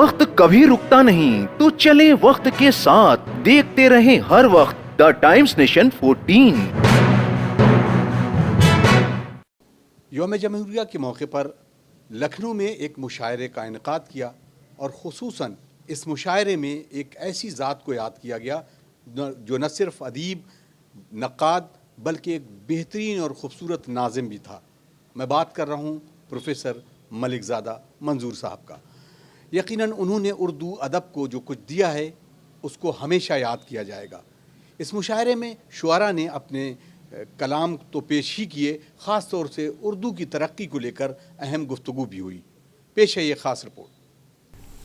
वक्त कभी रुकता नहीं, तो चले वक्त के साथ, देखते रहे हर वक्त द टाइम्स नेशन 14। यौम जमहूरिया के मौके पर लखनऊ में एक मुशायरे का इनेकाद किया और ख़ुसूसन इस मुशायरे में एक ऐसी ज़ात को याद किया गया जो न सिर्फ अदीब, नक़ाद, बल्कि एक बेहतरीन और ख़ूबसूरत नाज़िम भी था। मैं बात कर रहा हूँ प्रोफेसर मलिक ज़ादा मंजूर साहब का। यकीनन उन्होंने उर्दू अदब को जो कुछ दिया है उसको हमेशा याद किया जाएगा। इस मुशायरे में शुआरा ने अपने कलाम तो पेश ही किए, ख़ास तौर से उर्दू की तरक्की को लेकर अहम गुफ्तगू भी हुई। पेश है ये ख़ास रिपोर्ट।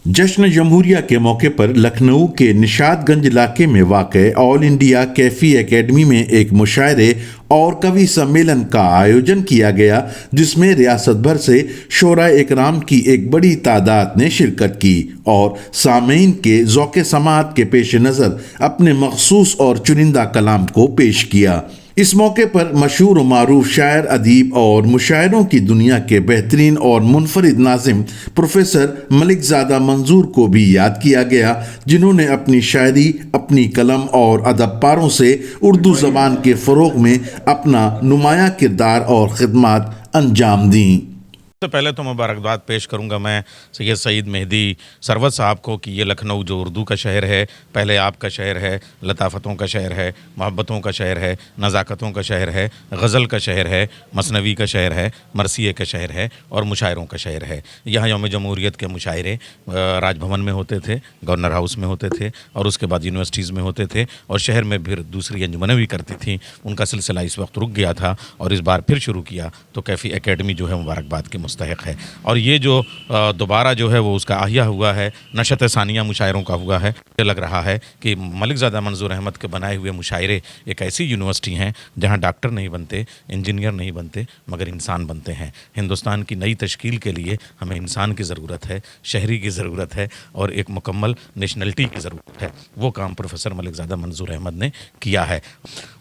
जश्न जमहूरिया के मौके पर लखनऊ के निशातगंज इलाके में वाक़ ऑल इंडिया कैफ़ी एकेडमी में एक मुशायरे और कवि सम्मेलन का आयोजन किया गया, जिसमें रियासत भर से शोरा इकराम की एक बड़ी तादाद ने शिरकत की और सामीन के ज़ौक़ समाअत के पेश नज़र अपने मखसूस और चुनिंदा कलाम को पेश किया। इस मौके पर मशहूर मारूफ शायर, अदीब और मुशायरों की दुनिया के बेहतरीन और मुनफरिद नाज़िम प्रोफेसर मलिक ज़ादा मंजूर को भी याद किया गया, जिन्होंने अपनी शायरी, अपनी कलम और अदब पारों से उर्दू ज़बान के फ़रोग़ में अपना नुमाया किरदार और ख़िदमत अंजाम दी। सबसे पहले तो मुबारकबाद पेश करूंगा मैं सैयद सईद मेहदी सरवत साहब को कि ये लखनऊ जो उर्दू का शहर है, पहले आपका शहर है, लताफ़तों का शहर है, मोहब्बतों का शहर है, नज़ाकतों का शहर है, गज़ल का शहर है, मसनवी का शहर है, मरसिए का शहर है और मुशायरों का शहर है। यहाँ यौम जमहूरियत के मुशायरे राजभवन में होते थे, गवर्नर हाउस में होते थे और उसके बाद यूनिवर्सिटीज़ में होते थे और शहर में फिर दूसरी अंजुमनें भी करती थीं। उनका सिलसिला इस वक्त रुक गया था और इस बार फिर शुरू किया तो कैफ़ी एकेडमी जो है मुबारकबाद के मुस्तहिक है। और ये जो दोबारा जो है वो उसका आहिया हुआ है, नशत सानिया मुशायरों का हुआ है। मुझे लग रहा है कि मलिक ज़ादा मंजूर अहमद के बनाए हुए मुशायरे एक ऐसी यूनिवर्सिटी हैं जहाँ डॉक्टर नहीं बनते, इंजीनियर नहीं बनते, मगर इंसान बनते हैं। हिंदुस्तान की नई तश्कील के लिए हमें इंसान की ज़रूरत है, शहरी की ज़रूरत है और एक मुकम्मल नेशनलिटी की ज़रूरत है। वो काम प्रोफेसर मलिक ज़ादा मंजूर अहमद ने किया है।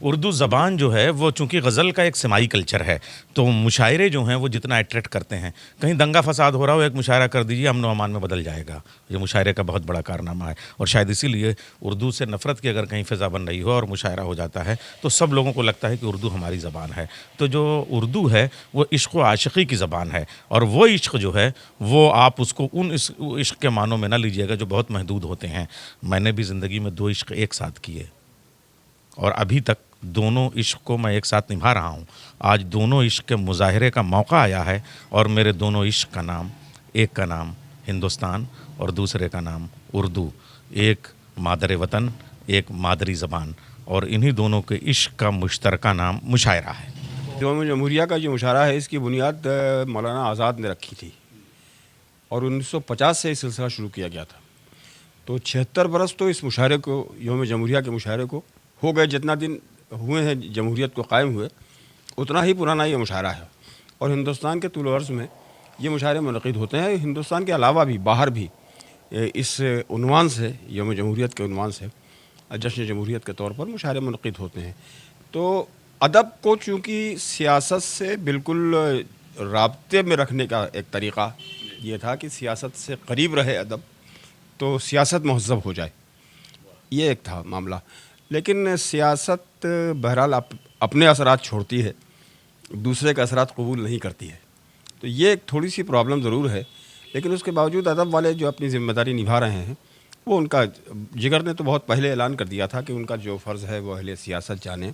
उर्दू ज़बान जो है वो चूँकि गज़ल का एक समाई कल्चर है, तो मुशायरे जो हैं वो जितना अट्रैक्ट करते हैं, कहीं दंगा फसाद हो रहा हो, एक मुशायरा कर दीजिए, अमन व अमान में बदल जाएगा। ये मुशायरे का बहुत बड़ा कारनामा है और शायद इसीलिए उर्दू से नफ़रत की अगर कहीं फ़िज़ा बन रही हो और मुशायरा हो जाता है तो सब लोगों को लगता है कि उर्दू हमारी ज़बान है। तो जो उर्दू है वो इश्क़ व आशिक़ी की ज़बान है और वो इश्क़ जो है वो आप उसको उन इश्क़ के मानों में ना लीजिएगा जो बहुत महदूद होते हैं। मैंने भी ज़िंदगी में 2 इश्क़ एक साथ किए और अभी तक दोनों इश्क़ को मैं एक साथ निभा रहा हूँ। आज दोनों इश्क़ के मुज़ाहरे का मौका आया है और मेरे दोनों इश्क़ का नाम, एक का नाम हिंदुस्तान और दूसरे का नाम उर्दू, एक मादर वतन, एक मादरी ज़बान, और इन्हीं दोनों के इश्क़ का मुश्तरका नाम मुशायरा है। यौम जमहूरिया का जो मुशायरा है इसकी बुनियाद मौलाना आज़ाद ने रखी थी और 1950 से ये सिलसिला शुरू किया गया था। तो 76 बरस तो इस मुशायरे को, यौम जमहूरिया के मुशायरे को हो गए। जितना दिन हुए हैं जमहूरियत को कायम हुए उतना ही पुराना ये मुशायरा है और हिंदुस्तान के तूल अर्ज़ में ये मुशायरे मुनक़िद होते हैं। हिंदुस्तान के अलावा भी बाहर भी इस उन्वान से, यौम जमहूरियत के उन्वान से, जश्न जमहूरियत के तौर पर मुशायरे मुनक़िद होते हैं। तो अदब को चूँकि सियासत से बिल्कुल राब्ते में रखने का एक तरीक़ा ये था कि सियासत से करीब रहे अदब, तो सियासत महज़ब हो जाए, ये एक था मामला। लेकिन सियासत बहरहाल अपने असरात छोड़ती है, दूसरे के असरात कबूल नहीं करती है। तो ये एक थोड़ी सी प्रॉब्लम ज़रूर है, लेकिन उसके बावजूद अदब वाले जो अपनी ज़िम्मेदारी निभा रहे हैं, वो उनका जिगर ने तो बहुत पहले ऐलान कर दिया था कि उनका जो फ़र्ज़ है वो अहले सियासत जाने,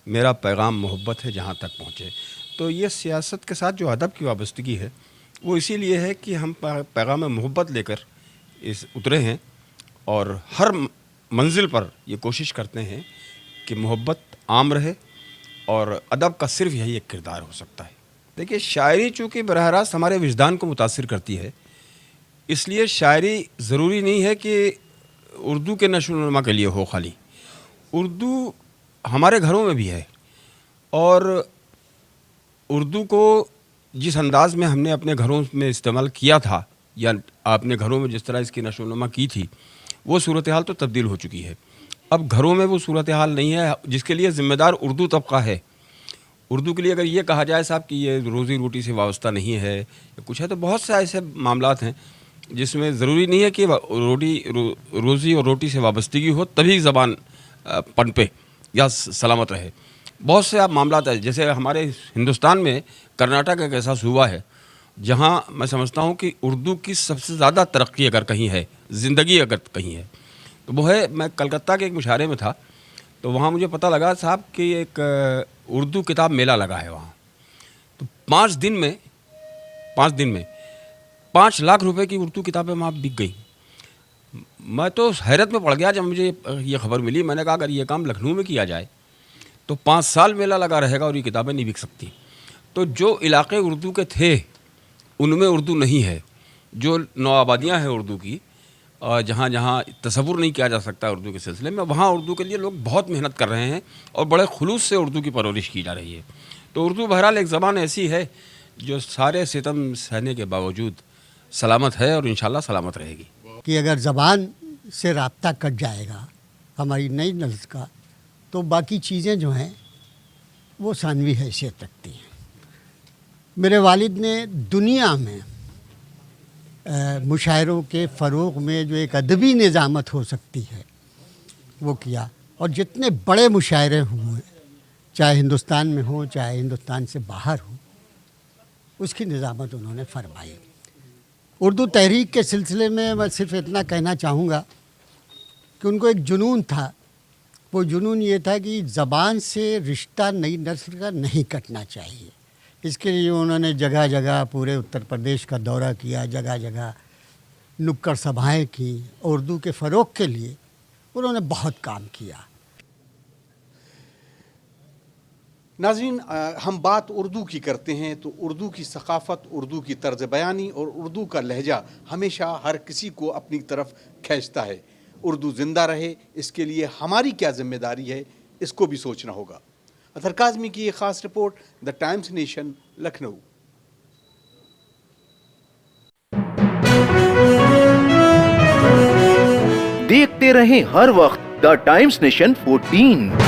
मेरा पैगाम मोहब्बत है जहाँ तक पहुँचे। तो ये सियासत के साथ जो अदब की वाबस्तगी है वो इसीलिए है कि हम पैगाम मोहब्बत लेकर उतरे हैं और हर मंजिल पर ये कोशिश करते हैं कि मोहब्बत आम रहे और अदब का सिर्फ यही एक किरदार हो सकता है। देखिए, शायरी चूँकि बरह रास्त हमारे विजदान को मुतासिर करती है, इसलिए शायरी ज़रूरी नहीं है कि उर्दू के नशो व नमा के लिए हो। खाली उर्दू हमारे घरों में भी है और उर्दू को जिस अंदाज़ में हमने अपने घरों में इस्तेमाल किया था या अपने घरों में जिस तरह इसकी नशो व नमा की थी, वो सूरत हाल तो तब्दील हो चुकी है। अब घरों में वो सूरत हाल नहीं है, जिसके लिए ज़िम्मेदार उर्दू तबका है। उर्दू के लिए अगर ये कहा जाए साहब कि ये रोज़ी रोटी से वाबस्ता नहीं है या कुछ है, तो बहुत से ऐसे मामलात हैं जिसमें ज़रूरी नहीं है कि रोज़ी और रोटी से वाबस्तगी हो तभी ज़बान पनपे या सलामत रहे। बहुत से आप मामला है, जैसे हमारे हिंदुस्तान में कर्नाटक एक ऐसा सूबा है जहाँ मैं समझता हूँ कि उर्दू की सबसे ज़्यादा तरक्की अगर कहीं है, ज़िंदगी अगर कहीं है, तो वो है, मैं कलकत्ता के एक मुशायरे में था, तो वहाँ मुझे पता लगा साहब कि एक उर्दू किताब मेला लगा है वहाँ। तो 5 दिन में 5 लाख रुपए की उर्दू किताबें वहाँ बिक गई। मैं तो हैरत में पड़ गया जब मुझे ये खबर मिली। मैंने कहा अगर ये काम लखनऊ में किया जाए तो 5 साल मेला लगा रहेगा और ये किताबें नहीं बिक सकती। तो जो इलाके उर्दू के थे उनमें उर्दू नहीं है, जो नौआबादियाँ हैं उर्दू की, जहाँ जहाँ तसव्वुर नहीं किया जा सकता उर्दू के सिलसिले में, वहाँ उर्दू के लिए लोग बहुत मेहनत कर रहे हैं और बड़े खुलूस से उर्दू की परवरिश की जा रही है। तो उर्दू बहरहाल एक ज़बान ऐसी है जो सारे सितम सहने के बावजूद सलामत है और इंशाल्लाह सलामत रहेगी। कि अगर ज़बान से राब्ता कट जाएगा हमारी नई नस्ल का, तो बाकी चीज़ें जो हैं वो सानवी हैसियत रखती हैं। मेरे वालिद ने दुनिया में मुशायरों के फ़रोग़ में जो एक अदबी निज़ामत हो सकती है वो किया, और जितने बड़े मुशायरे हुए, चाहे हिंदुस्तान में हो चाहे हिंदुस्तान से बाहर हो, उसकी निज़ामत उन्होंने फरमाई। उर्दू तहरीक के सिलसिले में मैं सिर्फ इतना कहना चाहूँगा कि उनको एक जुनून था। वो जुनून ये था कि ज़बान से रिश्ता नई नस्ल का नहीं कटना चाहिए। इसके लिए उन्होंने जगह जगह पूरे उत्तर प्रदेश का दौरा किया, जगह जगह नुक्कड़ सभाएँ की, उर्दू के फ़रोग़ के लिए उन्होंने बहुत काम किया। नाज़रीन, हम बात उर्दू की करते हैं तो उर्दू की सकाफ़त, उर्दू की तर्ज़ बयानी और उर्दू का लहजा हमेशा हर किसी को अपनी तरफ खींचता है। उर्दू ज़िंदा रहे इसके लिए हमारी क्या ज़िम्मेदारी है, इसको भी सोचना होगा। अतहर काज़मी की एक ख़ास report, the times nation, Lucknow. देखते रहें हर वक्त द टाइम्स नेशन 14।